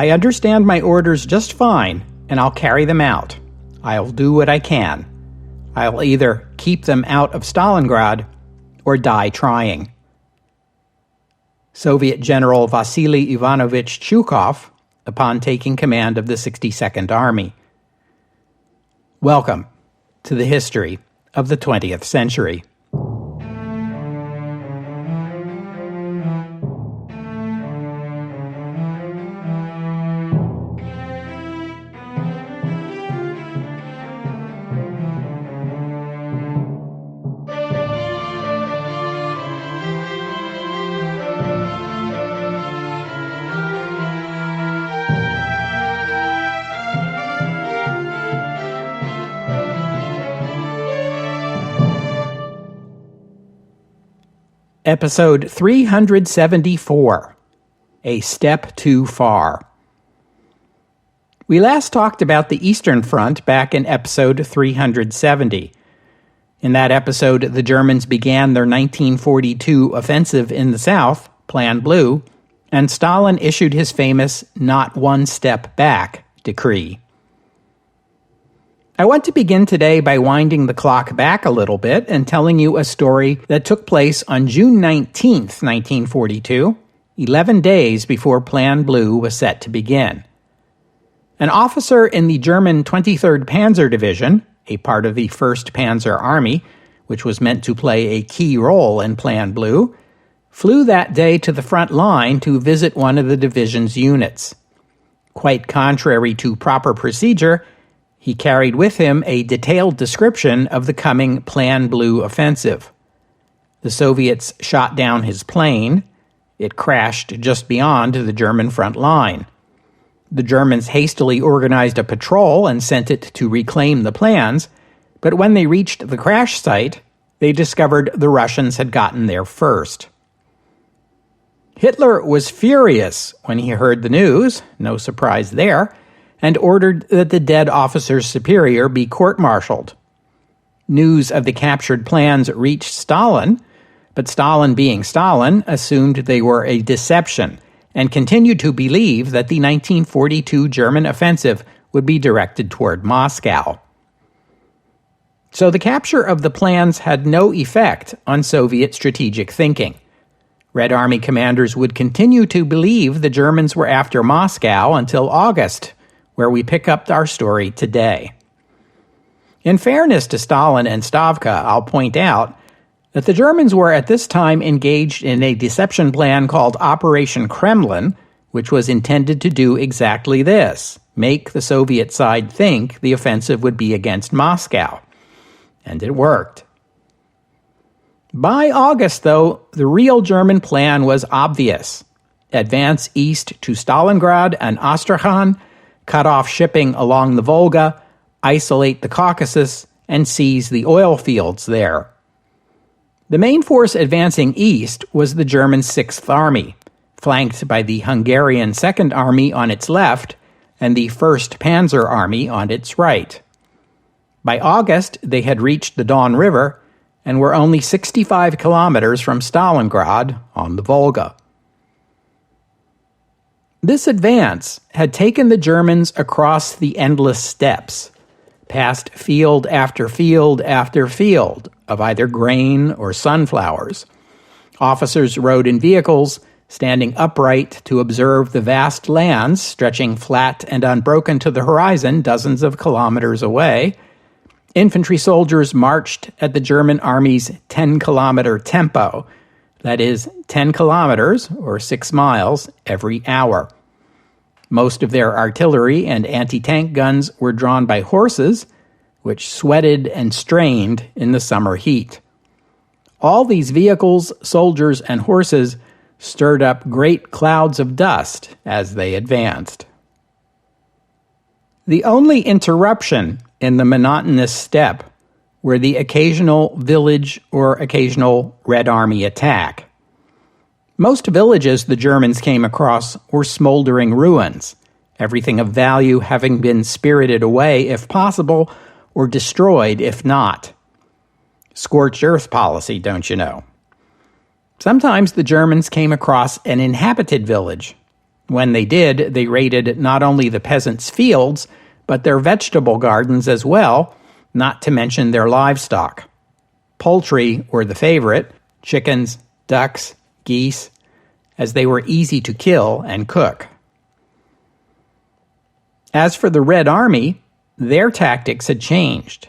I understand my orders just fine, and I'll carry them out. I'll do what I can. I'll either keep them out of Stalingrad or die trying. Soviet General Vasily Ivanovich Chukov, upon taking command of the 62nd Army. Welcome to the history of the 20th century. Episode 374, A Steppe Too Far. We last talked about the Eastern Front back in episode 370. In that episode, the Germans began their 1942 offensive in the South, Plan Blue, and Stalin issued his famous "not one step back" decree. I want to begin today by winding the clock back a little bit and telling you a story that took place on June 19th, 1942, 11 days before Plan Blue was set to begin. An officer in the German 23rd Panzer Division, a part of the 1st Panzer Army, which was meant to play a key role in Plan Blue, flew that day to the front line to visit one of the division's units. Quite contrary to proper procedure, he carried with him a detailed description of the coming Plan Blue offensive. The Soviets shot down his plane. It crashed just beyond the German front line. The Germans hastily organized a patrol and sent it to reclaim the plans, but when they reached the crash site, they discovered the Russians had gotten there first. Hitler was furious when he heard the news, no surprise there, and ordered that the dead officer's superior be court-martialed. News of the captured plans reached Stalin, but Stalin, being Stalin, assumed they were a deception and continued to believe that the 1942 German offensive would be directed toward Moscow. So the capture of the plans had no effect on Soviet strategic thinking. Red Army commanders would continue to believe the Germans were after Moscow until August, where we pick up our story today. In fairness to Stalin and Stavka, I'll point out that the Germans were at this time engaged in a deception plan called Operation Kremlin, which was intended to do exactly this: make the Soviet side think the offensive would be against Moscow. And it worked. By August, though, the real German plan was obvious: advance east to Stalingrad and Astrakhan, cut off shipping along the Volga, isolate the Caucasus, and seize the oil fields there. The main force advancing east was the German 6th Army, flanked by the Hungarian 2nd Army on its left and the 1st Panzer Army on its right. By August, they had reached the Don River and were only 65 kilometers from Stalingrad on the Volga. This advance had taken the Germans across the endless steppes, past field after field after field of either grain or sunflowers. Officers rode in vehicles, standing upright to observe the vast lands stretching flat and unbroken to the horizon dozens of kilometers away. Infantry soldiers marched at the German army's 10-kilometer tempo, that is, 10 kilometers, or 6 miles, every hour. Most of their artillery and anti-tank guns were drawn by horses, which sweated and strained in the summer heat. All these vehicles, soldiers, and horses stirred up great clouds of dust as they advanced. The only interruption in the monotonous steppe were the occasional village or occasional Red Army attack. Most villages the Germans came across were smoldering ruins, everything of value having been spirited away if possible, or destroyed if not. Scorched earth policy, don't you know? Sometimes the Germans came across an inhabited village, When they did, they raided not only the peasants' fields, but their vegetable gardens as well, not to mention their livestock. Poultry were the favorite: chickens, ducks, geese, as they were easy to kill and cook. As for the Red Army, their tactics had changed.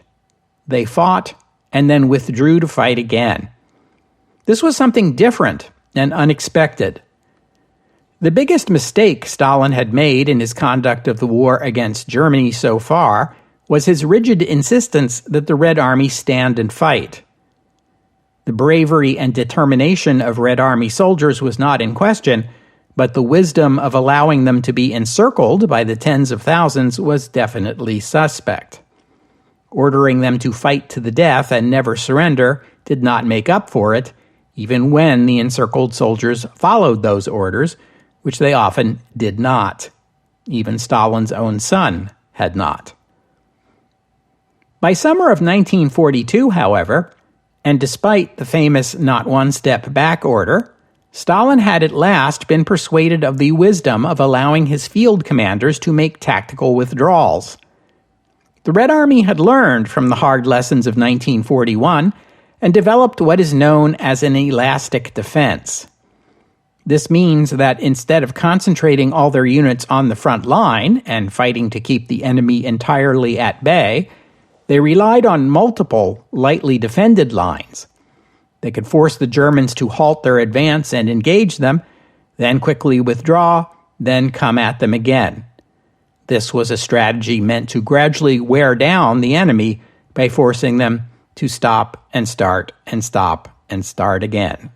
They fought and then withdrew to fight again. This was something different and unexpected. The biggest mistake Stalin had made in his conduct of the war against Germany so far was his rigid insistence that the Red Army stand and fight. The bravery and determination of Red Army soldiers was not in question, but the wisdom of allowing them to be encircled by the tens of thousands was definitely suspect. Ordering them to fight to the death and never surrender did not make up for it, even when the encircled soldiers followed those orders, which they often did not. Even Stalin's own son had not. By summer of 1942, however, and despite the famous not one step back order, Stalin had at last been persuaded of the wisdom of allowing his field commanders to make tactical withdrawals. The Red Army had learned from the hard lessons of 1941 and developed what is known as an elastic defense. This means that instead of concentrating all their units on the front line and fighting to keep the enemy entirely at bay, they relied on multiple, lightly defended lines. They could force the Germans to halt their advance and engage them, then quickly withdraw, then come at them again. This was a strategy meant to gradually wear down the enemy by forcing them to stop and start and stop and start again.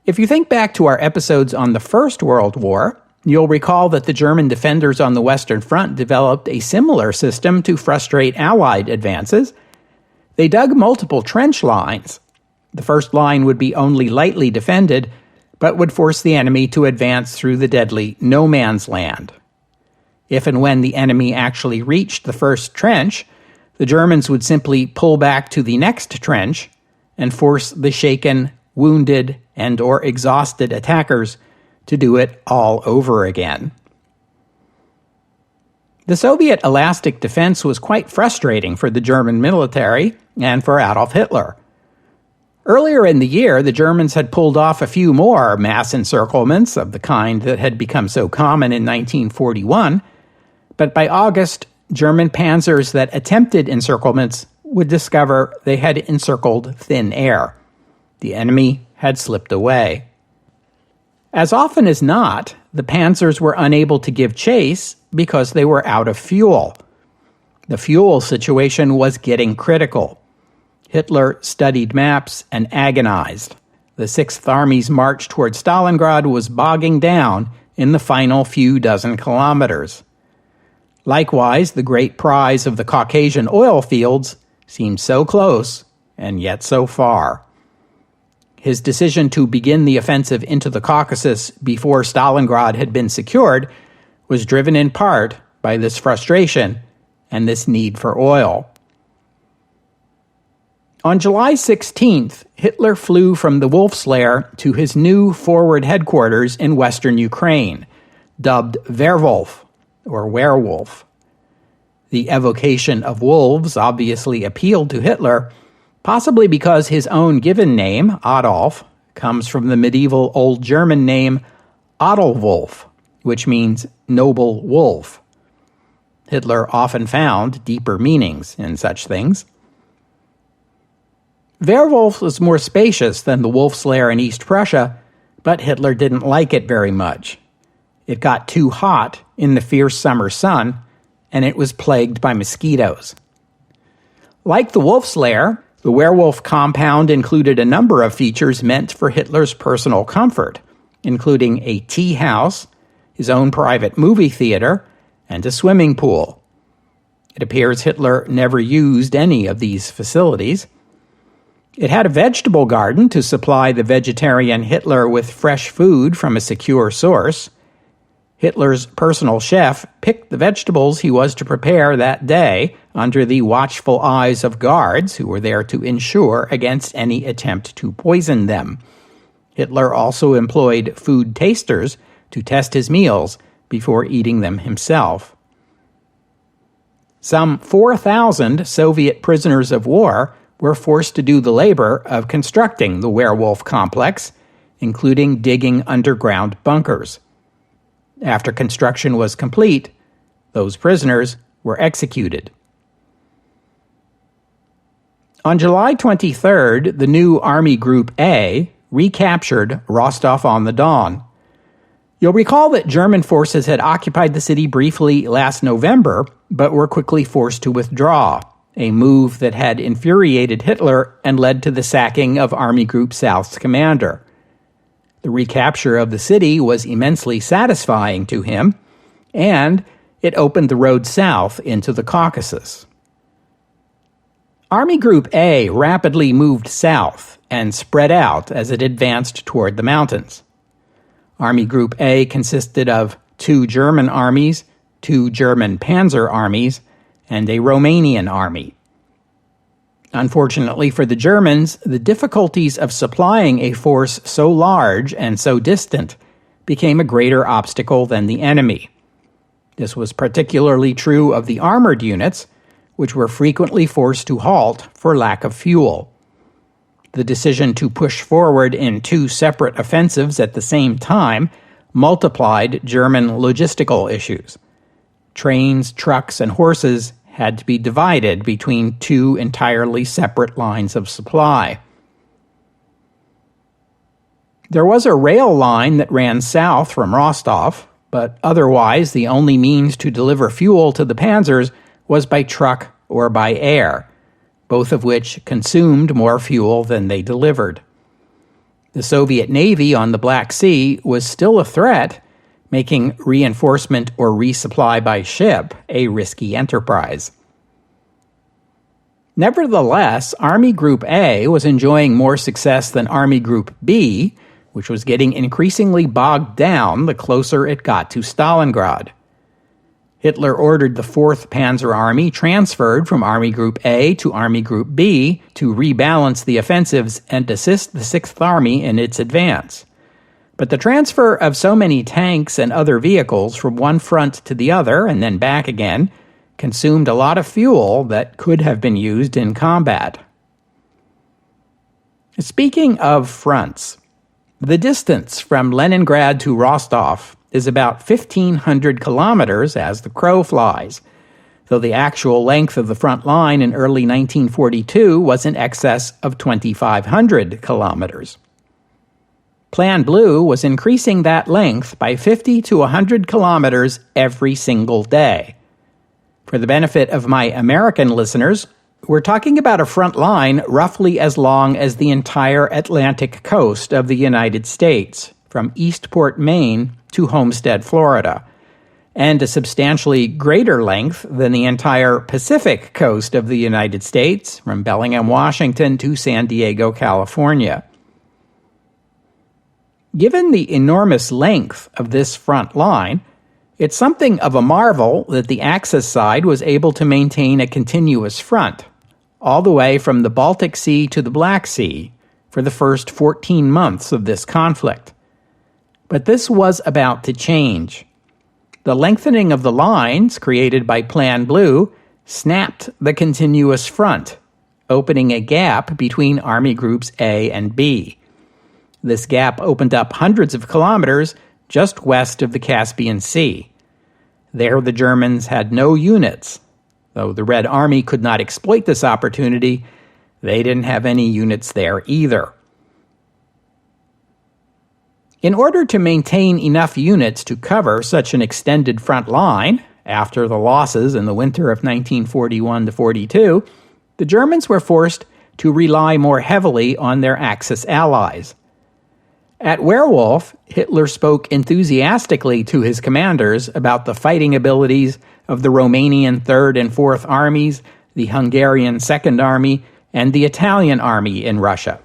If you think back to our episodes on the First World War, you'll recall that the German defenders on the Western Front developed a similar system to frustrate Allied advances. They dug multiple trench lines. The first line would be only lightly defended, but would force the enemy to advance through the deadly no man's land. If and when the enemy actually reached the first trench, the Germans would simply pull back to the next trench and force the shaken, wounded, and/or exhausted attackers to do it all over again. The Soviet elastic defense was quite frustrating for the German military and for Adolf Hitler. Earlier in the year, the Germans had pulled off a few more mass encirclements of the kind that had become so common in 1941, but by August, German panzers that attempted encirclements would discover they had encircled thin air. The enemy had slipped away. As often as not, the panzers were unable to give chase because they were out of fuel. The fuel situation was getting critical. Hitler studied maps and agonized. The Sixth Army's march toward Stalingrad was bogging down in the final few dozen kilometers. Likewise, the great prize of the Caucasian oil fields seemed so close and yet so far. His decision to begin the offensive into the Caucasus before Stalingrad had been secured was driven in part by this frustration and this need for oil. On July 16th, Hitler flew from the Wolf's Lair to his new forward headquarters in western Ukraine, dubbed Werwolf, or werewolf. The evocation of wolves obviously appealed to Hitler, possibly because his own given name, Adolf, comes from the medieval Old German name Adolwolf, which means noble wolf. Hitler often found deeper meanings in such things. Werwolf was more spacious than the Wolf's Lair in East Prussia, but Hitler didn't like it very much. It got too hot in the fierce summer sun, and it was plagued by mosquitoes. Like the Wolf's Lair, the werewolf compound included a number of features meant for Hitler's personal comfort, including a tea house, his own private movie theater, and a swimming pool. It appears Hitler never used any of these facilities. It had a vegetable garden to supply the vegetarian Hitler with fresh food from a secure source. Hitler's personal chef picked the vegetables he was to prepare that day under the watchful eyes of guards who were there to ensure against any attempt to poison them. Hitler also employed food tasters to test his meals before eating them himself. Some 4,000 Soviet prisoners of war were forced to do the labor of constructing the werewolf complex, including digging underground bunkers. After construction was complete, those prisoners were executed. On July 23rd, the new Army Group A recaptured Rostov-on-the-Don. You'll recall that German forces had occupied the city briefly last November, but were quickly forced to withdraw, a move that had infuriated Hitler and led to the sacking of Army Group South's commander. The recapture of the city was immensely satisfying to him, and it opened the road south into the Caucasus. Army Group A rapidly moved south and spread out as it advanced toward the mountains. Army Group A consisted of 2 German armies, 2 German panzer armies, and a Romanian army. Unfortunately for the Germans, the difficulties of supplying a force so large and so distant became a greater obstacle than the enemy. This was particularly true of the armored units, which were frequently forced to halt for lack of fuel. The decision to push forward in 2 separate offensives at the same time multiplied German logistical issues. Trains, trucks, and horses had to be divided between 2 entirely separate lines of supply. There was a rail line that ran south from Rostov, but otherwise the only means to deliver fuel to the panzers was by truck or by air, both of which consumed more fuel than they delivered. The Soviet Navy on the Black Sea was still a threat, making reinforcement or resupply by ship a risky enterprise. Nevertheless, Army Group A was enjoying more success than Army Group B, which was getting increasingly bogged down the closer it got to Stalingrad. Hitler ordered the 4th Panzer Army transferred from Army Group A to Army Group B to rebalance the offensives and assist the 6th Army in its advance. But the transfer of so many tanks and other vehicles from one front to the other and then back again consumed a lot of fuel that could have been used in combat. Speaking of fronts, the distance from Leningrad to Rostov is about 1,500 kilometers as the crow flies, though the actual length of the front line in early 1942 was in excess of 2,500 kilometers. Plan Blue was increasing that length by 50 to 100 kilometers every single day. For the benefit of my American listeners, we're talking about a front line roughly as long as the entire Atlantic coast of the United States, from Eastport, Maine to Homestead, Florida, and a substantially greater length than the entire Pacific coast of the United States, from Bellingham, Washington to San Diego, California. Given the enormous length of this front line, it's something of a marvel that the Axis side was able to maintain a continuous front, all the way from the Baltic Sea to the Black Sea, for the first 14 months of this conflict. But this was about to change. The lengthening of the lines created by Plan Blue snapped the continuous front, opening a gap between Army Groups A and B. This gap opened up hundreds of kilometers just west of the Caspian Sea. There the Germans had no units. Though the Red Army could not exploit this opportunity, they didn't have any units there either. In order to maintain enough units to cover such an extended front line, after the losses in the winter of 1941-42, the Germans were forced to rely more heavily on their Axis allies. At Werewolf, Hitler spoke enthusiastically to his commanders about the fighting abilities of the Romanian 3rd and 4th Armies, the Hungarian 2nd Army, and the Italian Army in Russia.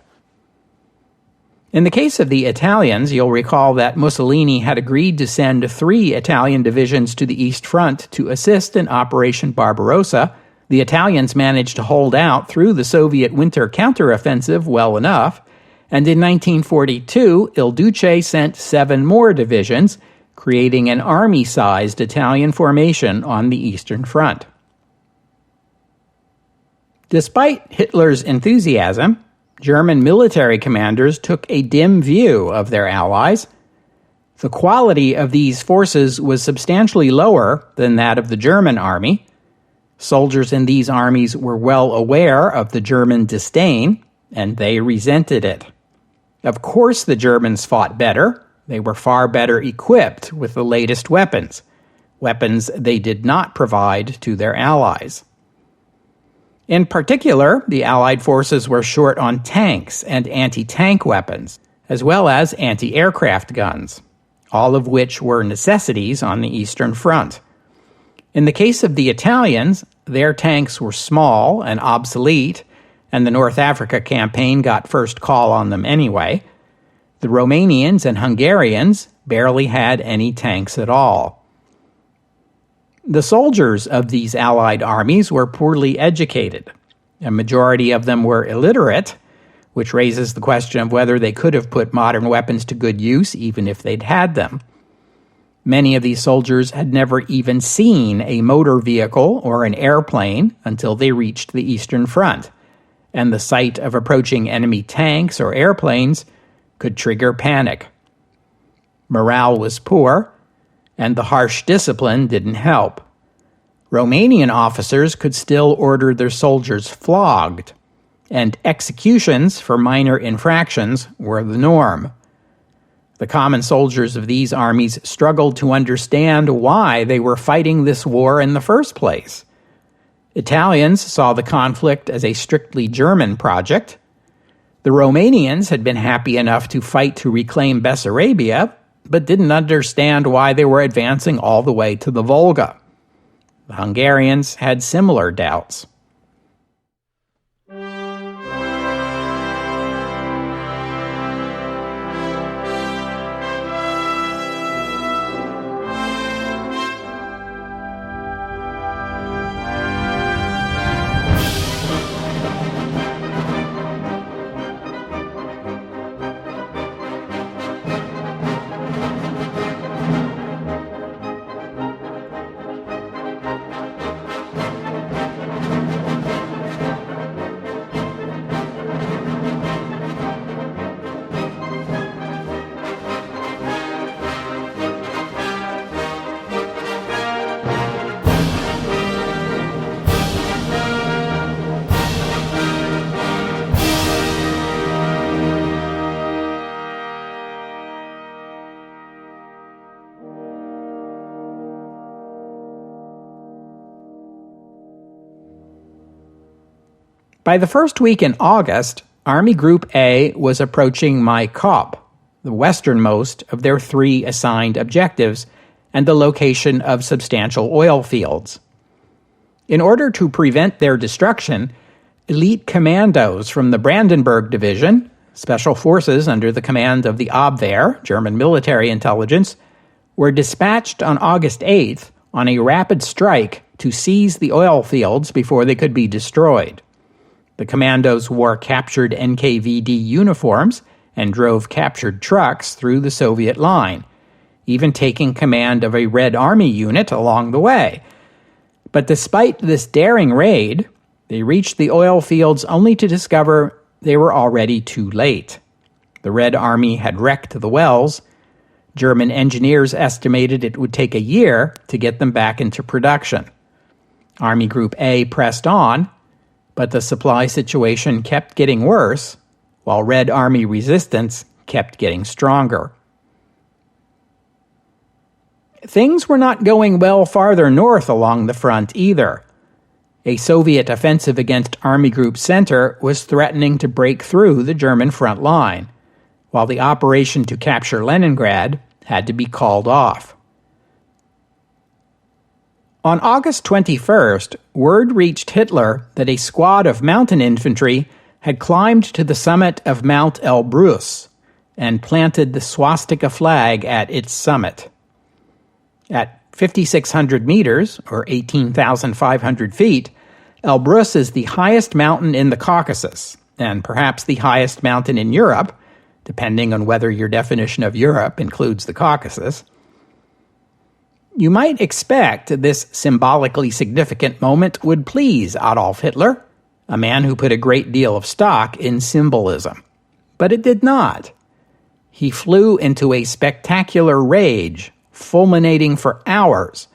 In the case of the Italians, you'll recall that Mussolini had agreed to send 3 Italian divisions to the East Front to assist in Operation Barbarossa. The Italians managed to hold out through the Soviet winter counteroffensive well enough, And in 1942, Il Duce sent 7 more divisions, creating an army-sized Italian formation on the Eastern Front. Despite Hitler's enthusiasm, German military commanders took a dim view of their allies. The quality of these forces was substantially lower than that of the German army. Soldiers in these armies were well aware of the German disdain, and they resented it. Of course the Germans fought better. They were far better equipped with the latest weapons they did not provide to their allies. In particular, the Allied forces were short on tanks and anti-tank weapons, as well as anti-aircraft guns, all of which were necessities on the Eastern Front. In the case of the Italians, their tanks were small and obsolete, and the North Africa campaign got first call on them anyway. The Romanians and Hungarians barely had any tanks at all. The soldiers of these Allied armies were poorly educated. A majority of them were illiterate, which raises the question of whether they could have put modern weapons to good use even if they'd had them. Many of these soldiers had never even seen a motor vehicle or an airplane until they reached the Eastern Front, and the sight of approaching enemy tanks or airplanes could trigger panic. Morale was poor, and the harsh discipline didn't help. Romanian officers could still order their soldiers flogged, and executions for minor infractions were the norm. The common soldiers of these armies struggled to understand why they were fighting this war in the first place. Italians saw the conflict as a strictly German project. The Romanians had been happy enough to fight to reclaim Bessarabia, but didn't understand why they were advancing all the way to the Volga. The Hungarians had similar doubts. By the first week in August, Army Group A was approaching Maikop, the westernmost of their 3 assigned objectives, and the location of substantial oil fields. In order to prevent their destruction, elite commandos from the Brandenburg Division, special forces under the command of the Abwehr, German military intelligence, were dispatched on August 8th on a rapid strike to seize the oil fields before they could be destroyed. The commandos wore captured NKVD uniforms and drove captured trucks through the Soviet line, even taking command of a Red Army unit along the way. But despite this daring raid, they reached the oil fields only to discover they were already too late. The Red Army had wrecked the wells. German engineers estimated it would take a year to get them back into production. Army Group A pressed on, but the supply situation kept getting worse, while Red Army resistance kept getting stronger. Things were not going well farther north along the front either. A Soviet offensive against Army Group Center was threatening to break through the German front line, while the operation to capture Leningrad had to be called off. On August 21st, word reached Hitler that a squad of mountain infantry had climbed to the summit of Mount Elbrus and planted the swastika flag at its summit. At 5,600 meters, or 18,500 feet, Elbrus is the highest mountain in the Caucasus and perhaps the highest mountain in Europe, depending on whether your definition of Europe includes the Caucasus. You might expect this symbolically significant moment would please Adolf Hitler, a man who put a great deal of stock in symbolism. But it did not. He flew into a spectacular rage, fulminating for hours,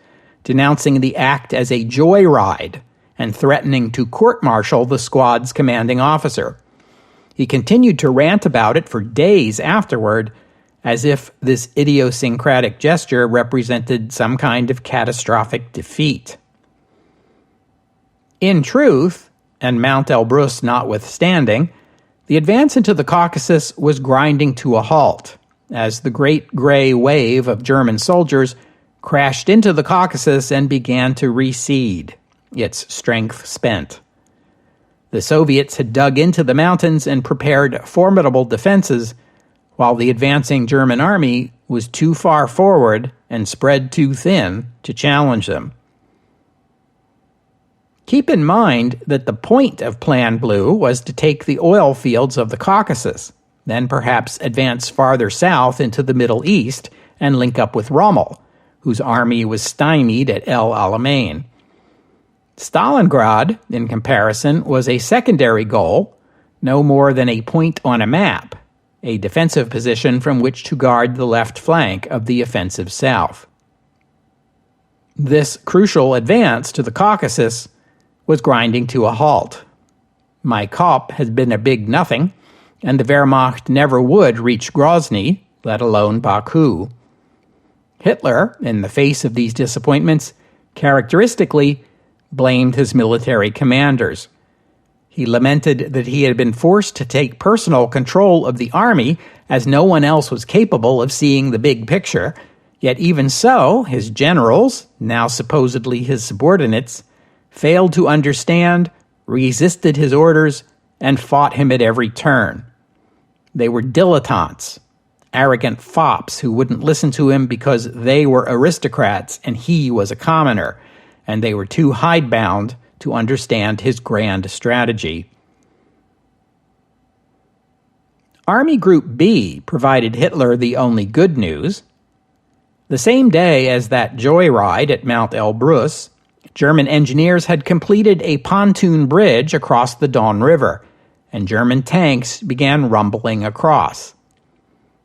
denouncing the act as a joyride and threatening to court-martial the squad's commanding officer. He continued to rant about it for days afterward, as if this idiosyncratic gesture represented some kind of catastrophic defeat. In truth, and Mount Elbrus notwithstanding, the advance into the Caucasus was grinding to a halt, as the great gray wave of German soldiers crashed into the Caucasus and began to recede, its strength spent. The Soviets had dug into the mountains and prepared formidable defenses, while the advancing German army was too far forward and spread too thin to challenge them. Keep in mind that the point of Plan Blue was to take the oil fields of the Caucasus, then perhaps advance farther south into the Middle East and link up with Rommel, whose army was stymied at El Alamein. Stalingrad, in comparison, was a secondary goal, no more than a point on a map, a defensive position from which to guard the left flank of the offensive south. This crucial advance to the Caucasus was grinding to a halt. Maikop had been a big nothing, and the Wehrmacht never would reach Grozny, let alone Baku. Hitler, in the face of these disappointments, characteristically blamed his military commanders. He lamented that he had been forced to take personal control of the army, as no one else was capable of seeing the big picture, yet even so, his generals, now supposedly his subordinates, failed to understand, resisted his orders, and fought him at every turn. They were dilettantes, arrogant fops who wouldn't listen to him because they were aristocrats and he was a commoner, and they were too hidebound to understand his grand strategy. Army Group B provided Hitler the only good news. The same day as that joyride at Mount Elbrus, German engineers had completed a pontoon bridge across the Don River, and German tanks began rumbling across.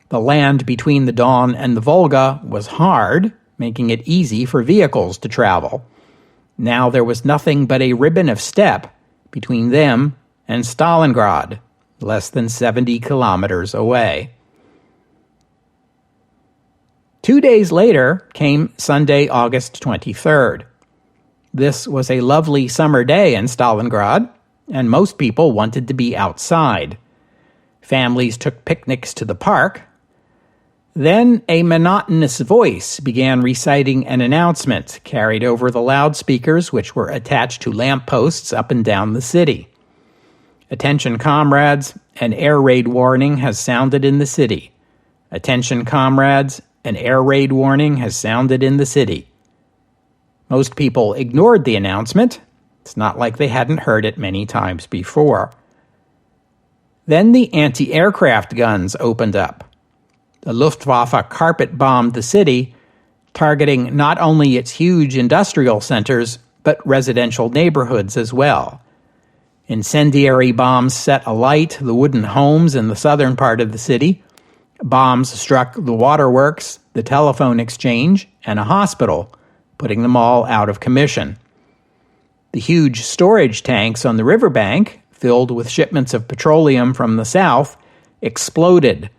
The land between the Don and the Volga was hard, making it easy for vehicles to travel. Now there was nothing but a ribbon of steppe between them and Stalingrad, less than 70 kilometers away. 2 days later came Sunday, August 23rd. This was a lovely summer day in Stalingrad, and most people wanted to be outside. Families took picnics to the park. Then a monotonous voice began reciting an announcement carried over the loudspeakers which were attached to lampposts up and down the city. Attention comrades, an air raid warning has sounded in the city. Attention comrades, an air raid warning has sounded in the city. Most people ignored the announcement. It's not like they hadn't heard it many times before. Then the anti-aircraft guns opened up. The Luftwaffe carpet-bombed the city, targeting not only its huge industrial centers, but residential neighborhoods as well. Incendiary bombs set alight the wooden homes in the southern part of the city. Bombs struck the waterworks, the telephone exchange, and a hospital, putting them all out of commission. The huge storage tanks on the riverbank, filled with shipments of petroleum from the south, exploded,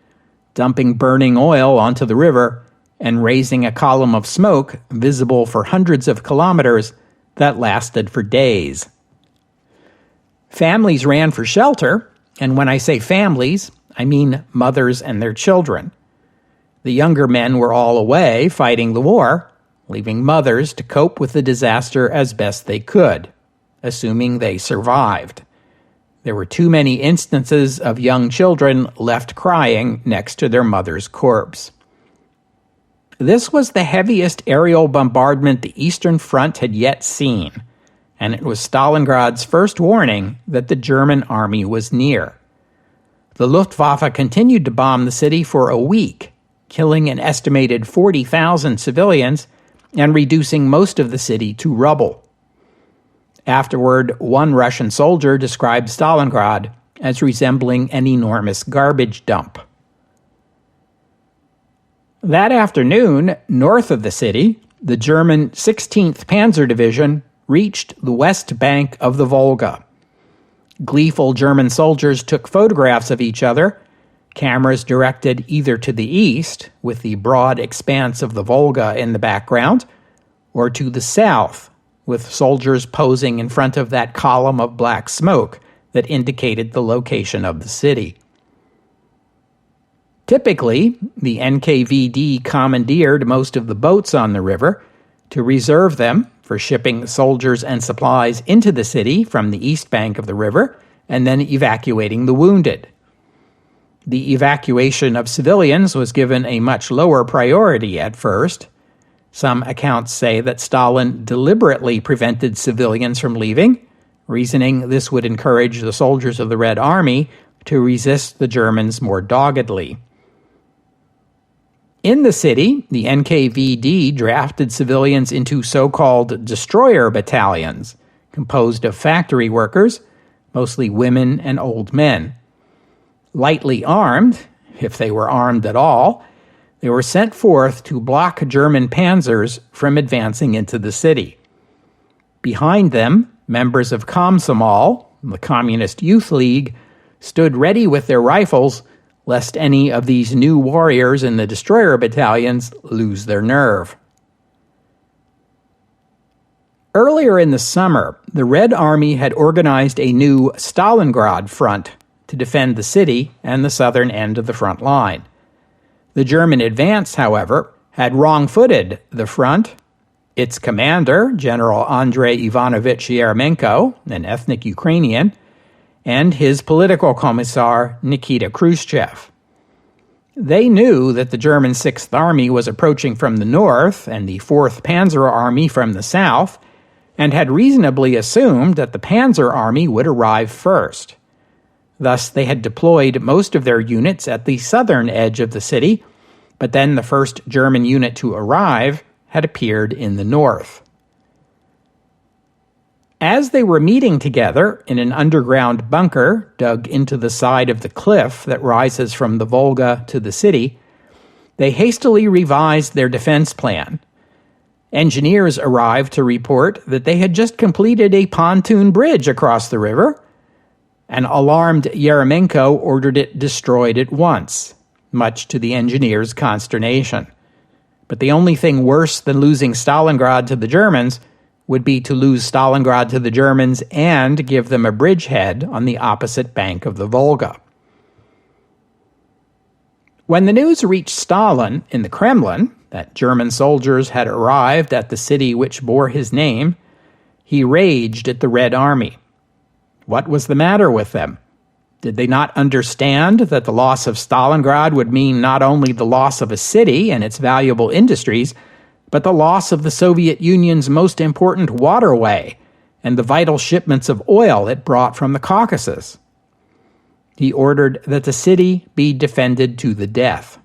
dumping burning oil onto the river and raising a column of smoke visible for hundreds of kilometers that lasted for days. Families ran for shelter, and when I say families, I mean mothers and their children. The younger men were all away fighting the war, leaving mothers to cope with the disaster as best they could, assuming they survived. There were too many instances of young children left crying next to their mother's corpse. This was the heaviest aerial bombardment the Eastern Front had yet seen, and it was Stalingrad's first warning that the German army was near. The Luftwaffe continued to bomb the city for a week, killing an estimated 40,000 civilians and reducing most of the city to rubble. Afterward, one Russian soldier described Stalingrad as resembling an enormous garbage dump. That afternoon, north of the city, the German 16th Panzer Division reached the west bank of the Volga. Gleeful German soldiers took photographs of each other, cameras directed either to the east, with the broad expanse of the Volga in the background, or to the south, with soldiers posing in front of that column of black smoke that indicated the location of the city. Typically, the NKVD commandeered most of the boats on the river to reserve them for shipping soldiers and supplies into the city from the east bank of the river and then evacuating the wounded. The evacuation of civilians was given a much lower priority at first. Some accounts say that Stalin deliberately prevented civilians from leaving, reasoning this would encourage the soldiers of the Red Army to resist the Germans more doggedly. In the city, the NKVD drafted civilians into so-called destroyer battalions, composed of factory workers, mostly women and old men. Lightly armed, if they were armed at all, they were sent forth to block German panzers from advancing into the city. Behind them, members of Komsomol, the Communist Youth League, stood ready with their rifles lest any of these new warriors in the destroyer battalions lose their nerve. Earlier in the summer, the Red Army had organized a new Stalingrad front to defend the city and the southern end of the front line. The German advance, however, had wrong-footed the front. Its commander, General Andrei Ivanovich Yeremenko, an ethnic Ukrainian, and his political commissar, Nikita Khrushchev. They knew that the German 6th Army was approaching from the north and the 4th Panzer Army from the south, and had reasonably assumed that the Panzer Army would arrive first. Thus, they had deployed most of their units at the southern edge of the city, but then the first German unit to arrive had appeared in the north. As they were meeting together in an underground bunker dug into the side of the cliff that rises from the Volga to the city, they hastily revised their defense plan. Engineers arrived to report that they had just completed a pontoon bridge across the river. An alarmed Yeremenko ordered it destroyed at once, much to the engineers' consternation. But the only thing worse than losing Stalingrad to the Germans would be to lose Stalingrad to the Germans and give them a bridgehead on the opposite bank of the Volga. When the news reached Stalin in the Kremlin that German soldiers had arrived at the city which bore his name, he raged at the Red Army. What was the matter with them? Did they not understand that the loss of Stalingrad would mean not only the loss of a city and its valuable industries, but the loss of the Soviet Union's most important waterway and the vital shipments of oil it brought from the Caucasus? He ordered that the city be defended to the death.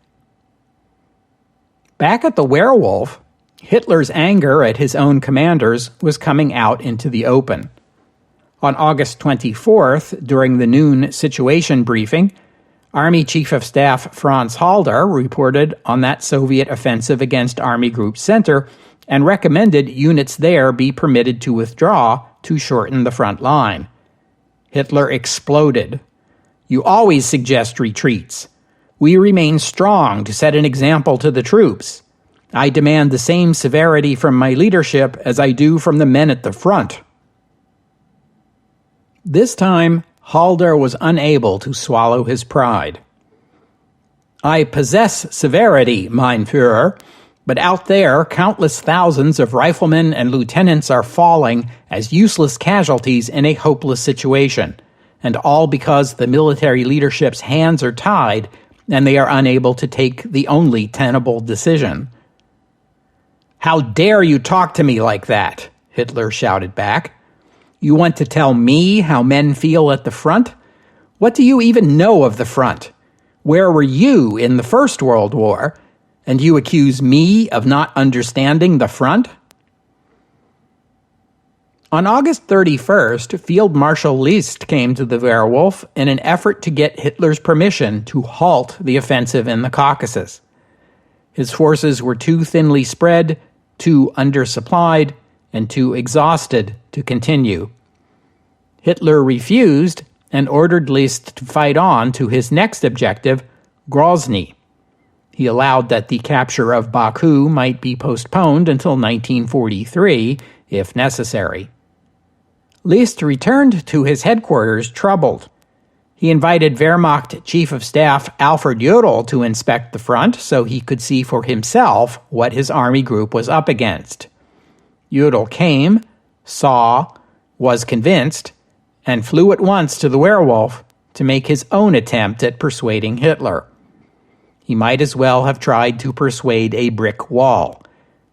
Back at the Werewolf, Hitler's anger at his own commanders was coming out into the open. On August 24th, during the noon situation briefing, Army Chief of Staff Franz Halder reported on that Soviet offensive against Army Group Center and recommended units there be permitted to withdraw to shorten the front line. Hitler exploded. "You always suggest retreats. We remain strong to set an example to the troops. I demand the same severity from my leadership as I do from the men at the front." This time, Halder was unable to swallow his pride. "I possess severity, mein Führer, but out there countless thousands of riflemen and lieutenants are falling as useless casualties in a hopeless situation, and all because the military leadership's hands are tied and they are unable to take the only tenable decision." "How dare you talk to me like that?" Hitler shouted back. You want to tell me how men feel at the front? What do you even know of the front? Where were you in the First World War? And you accuse me of not understanding the front? On August 31st, Field Marshal List came to the Werwolf in an effort to get Hitler's permission to halt the offensive in the Caucasus. His forces were too thinly spread, too undersupplied, and too exhausted to continue. Hitler refused and ordered List to fight on to his next objective, Grozny. He allowed that the capture of Baku might be postponed until 1943, if necessary. List returned to his headquarters troubled. He invited Wehrmacht Chief of Staff Alfred Jodl to inspect the front so he could see for himself what his army group was up against. Jodl came, saw, was convinced, and flew at once to the Werwolf to make his own attempt at persuading Hitler. He might as well have tried to persuade a brick wall.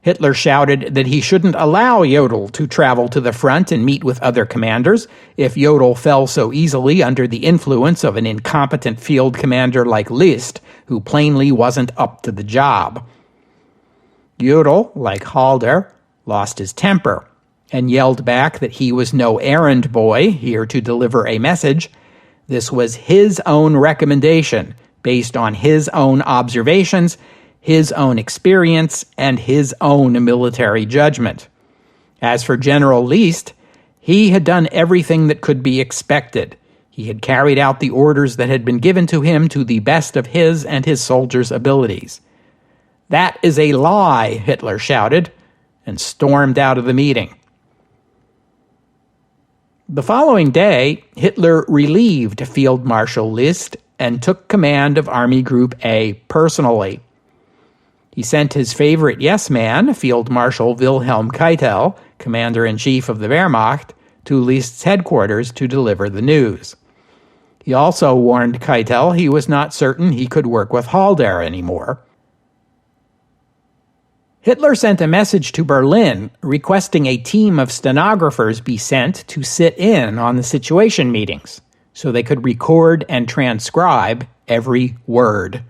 Hitler shouted that he shouldn't allow Jodl to travel to the front and meet with other commanders if Jodl fell so easily under the influence of an incompetent field commander like List, who plainly wasn't up to the job. Jodl, like Halder, lost his temper and yelled back that he was no errand boy here to deliver a message. This was his own recommendation, based on his own observations, his own experience, and his own military judgment. As for General List, he had done everything that could be expected. He had carried out the orders that had been given to him to the best of his and his soldiers' abilities. "That is a lie," Hitler shouted, and stormed out of the meeting. The following day, Hitler relieved Field Marshal List and took command of Army Group A personally. He sent his favorite yes-man, Field Marshal Wilhelm Keitel, Commander-in-Chief of the Wehrmacht, to List's headquarters to deliver the news. He also warned Keitel he was not certain he could work with Halder anymore. Hitler sent a message to Berlin requesting a team of stenographers be sent to sit in on the situation meetings so they could record and transcribe every word.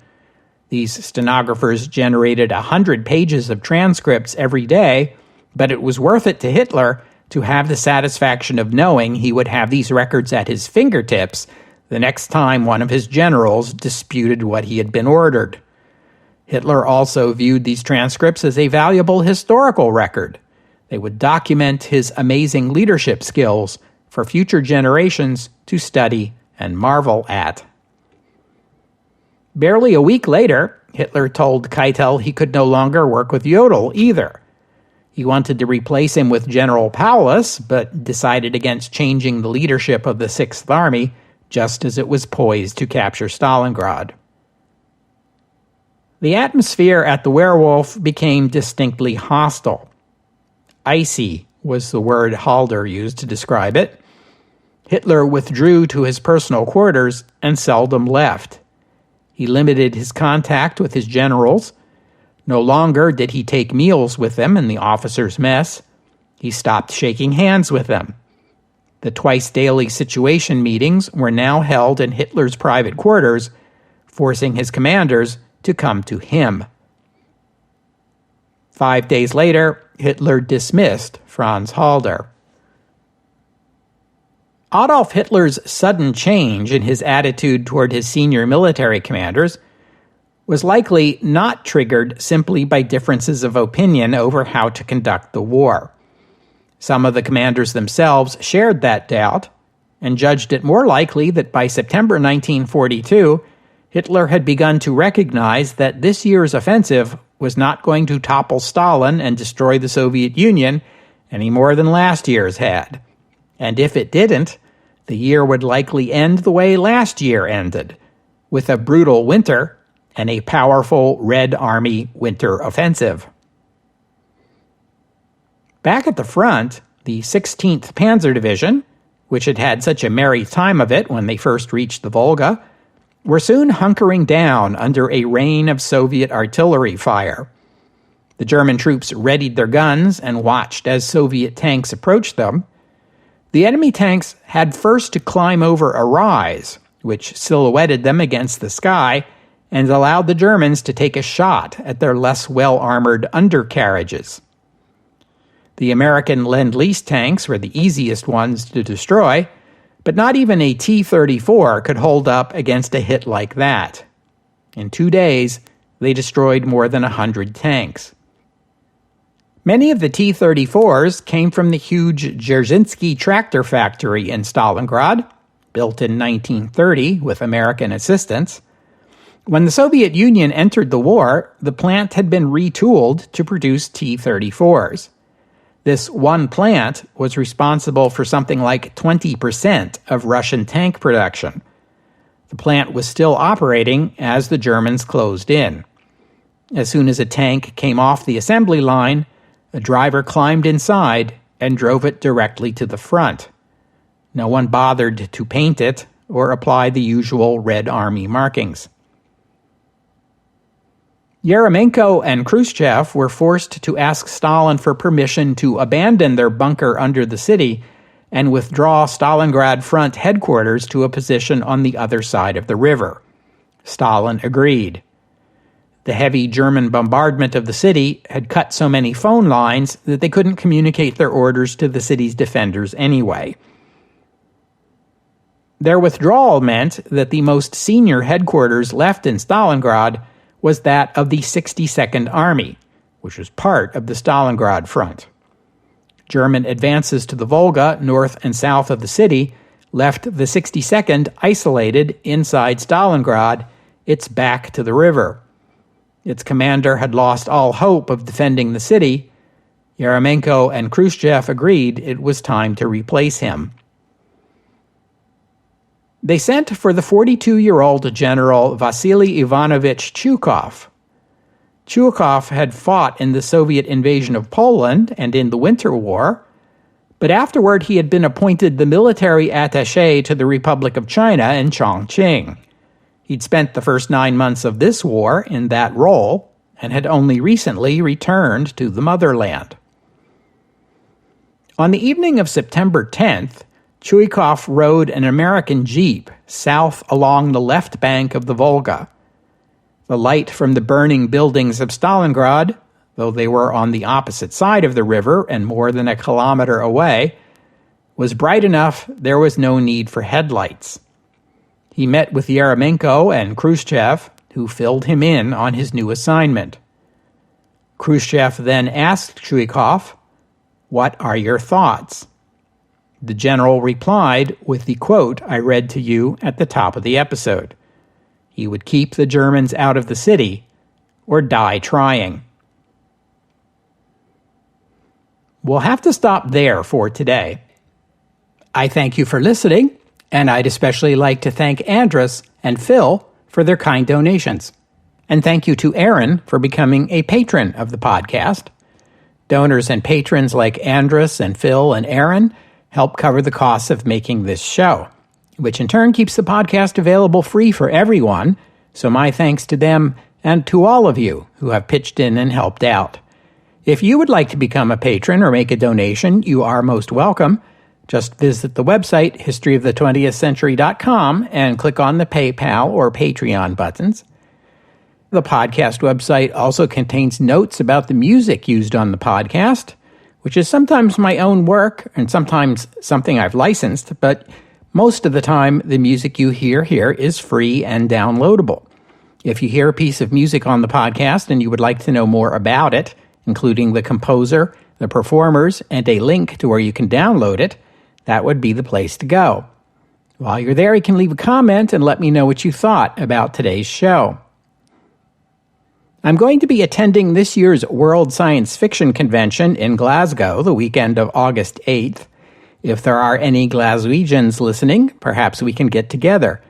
These stenographers generated 100 pages of transcripts every day, but it was worth it to Hitler to have the satisfaction of knowing he would have these records at his fingertips the next time one of his generals disputed what he had been ordered. Hitler also viewed these transcripts as a valuable historical record. They would document his amazing leadership skills for future generations to study and marvel at. Barely a week later, Hitler told Keitel he could no longer work with Jodl either. He wanted to replace him with General Paulus, but decided against changing the leadership of the Sixth Army just as it was poised to capture Stalingrad. The atmosphere at the Werwolf became distinctly hostile. Icy was the word Halder used to describe it. Hitler withdrew to his personal quarters and seldom left. He limited his contact with his generals. No longer did he take meals with them in the officers' mess. He stopped shaking hands with them. The twice-daily situation meetings were now held in Hitler's private quarters, forcing his commanders to come to him. 5 days later, Hitler dismissed Franz Halder. Adolf Hitler's sudden change in his attitude toward his senior military commanders was likely not triggered simply by differences of opinion over how to conduct the war. Some of the commanders themselves shared that doubt and judged it more likely that by September 1942, Hitler had begun to recognize that this year's offensive was not going to topple Stalin and destroy the Soviet Union any more than last year's had. And if it didn't, the year would likely end the way last year ended, with a brutal winter and a powerful Red Army winter offensive. Back at the front, the 16th Panzer Division, which had had such a merry time of it when they first reached the Volga, were soon hunkering down under a rain of Soviet artillery fire. The German troops readied their guns and watched as Soviet tanks approached them. The enemy tanks had first to climb over a rise, which silhouetted them against the sky and allowed the Germans to take a shot at their less well-armored undercarriages. The American Lend-Lease tanks were the easiest ones to destroy, but not even a T-34 could hold up against a hit like that. In 2 days, they destroyed more than 100 tanks. Many of the T-34s came from the huge Dzerzhinsky tractor factory in Stalingrad, built in 1930 with American assistance. When the Soviet Union entered the war, the plant had been retooled to produce T-34s. This one plant was responsible for something like 20% of Russian tank production. The plant was still operating as the Germans closed in. As soon as a tank came off the assembly line, a driver climbed inside and drove it directly to the front. No one bothered to paint it or apply the usual Red Army markings. Yeremenko and Khrushchev were forced to ask Stalin for permission to abandon their bunker under the city and withdraw Stalingrad front headquarters to a position on the other side of the river. Stalin agreed. The heavy German bombardment of the city had cut so many phone lines that they couldn't communicate their orders to the city's defenders anyway. Their withdrawal meant that the most senior headquarters left in Stalingrad was that of the 62nd Army, which was part of the Stalingrad front. German advances to the Volga, north and south of the city, left the 62nd isolated inside Stalingrad, its back to the river. Its commander had lost all hope of defending the city. Yeremenko and Khrushchev agreed it was time to replace him. They sent for the 42-year-old General Vasily Ivanovich Chukov. Chukov had fought in the Soviet invasion of Poland and in the Winter War, but afterward he had been appointed the military attaché to the Republic of China in Chongqing. He'd spent the first 9 months of this war in that role and had only recently returned to the motherland. On the evening of September 10th, Chukov rode an American jeep south along the left bank of the Volga. The light from the burning buildings of Stalingrad, though they were on the opposite side of the river and more than a kilometer away, was bright enough there was no need for headlights. He met with Yeremenko and Khrushchev, who filled him in on his new assignment. Khrushchev then asked Chukov, "What are your thoughts?" The general replied with the quote I read to you at the top of the episode. He would keep the Germans out of the city or die trying. We'll have to stop there for today. I thank you for listening, and I'd especially like to thank Andrus and Phil for their kind donations. And thank you to Aaron for becoming a patron of the podcast. Donors and patrons like Andrus and Phil and Aaron help cover the costs of making this show, which in turn keeps the podcast available free for everyone, so my thanks to them and to all of you who have pitched in and helped out. If you would like to become a patron or make a donation, you are most welcome. Just visit the website, historyofthe20thcentury.com, and click on the PayPal or Patreon buttons. The podcast website also contains notes about the music used on the podcast, which is sometimes my own work and sometimes something I've licensed, but most of the time the music you hear here is free and downloadable. If you hear a piece of music on the podcast and you would like to know more about it, including the composer, the performers, and a link to where you can download it, that would be the place to go. While you're there, you can leave a comment and let me know what you thought about today's show. I'm going to be attending this year's World Science Fiction Convention in Glasgow the weekend of August 8th. If there are any Glaswegians listening, perhaps we can get together.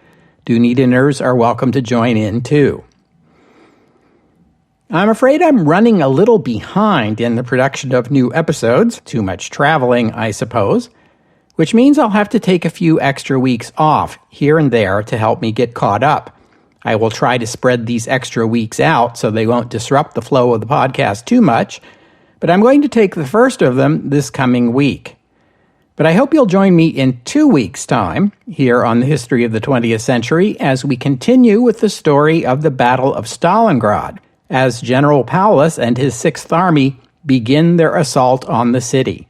Dunediners are welcome to join in too. I'm afraid I'm running a little behind in the production of new episodes, too much traveling, I suppose, which means I'll have to take a few extra weeks off here and there to help me get caught up. I will try to spread these extra weeks out so they won't disrupt the flow of the podcast too much, but I'm going to take the first of them this coming week. But I hope you'll join me in 2 weeks' time here on the History of the 20th Century as we continue with the story of the Battle of Stalingrad, as General Paulus and his Sixth Army begin their assault on the city.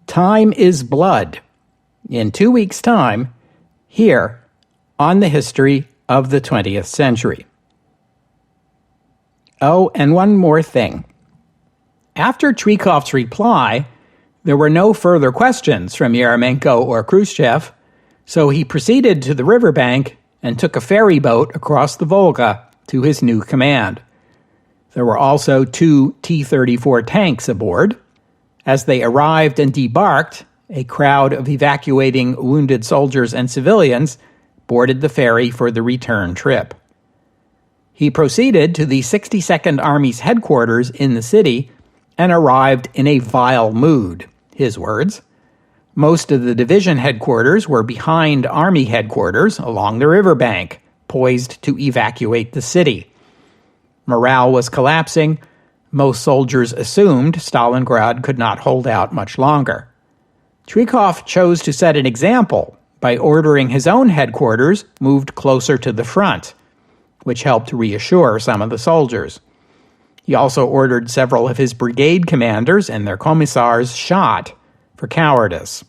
Time is blood. In 2 weeks' time, here on the History of the 20th Century. Oh, and one more thing. After Trykov's reply, there were no further questions from Yeremenko or Khrushchev, so he proceeded to the riverbank and took a ferry boat across the Volga to his new command. There were also 2 T-34 tanks aboard. As they arrived and debarked, a crowd of evacuating wounded soldiers and civilians boarded the ferry for the return trip. He proceeded to the 62nd Army's headquarters in the city and arrived in a vile mood, his words. Most of the division headquarters were behind Army headquarters along the riverbank, poised to evacuate the city. Morale was collapsing. Most soldiers assumed Stalingrad could not hold out much longer. Trykov chose to set an example by ordering his own headquarters moved closer to the front, which helped reassure some of the soldiers. He also ordered several of his brigade commanders and their commissars shot for cowardice.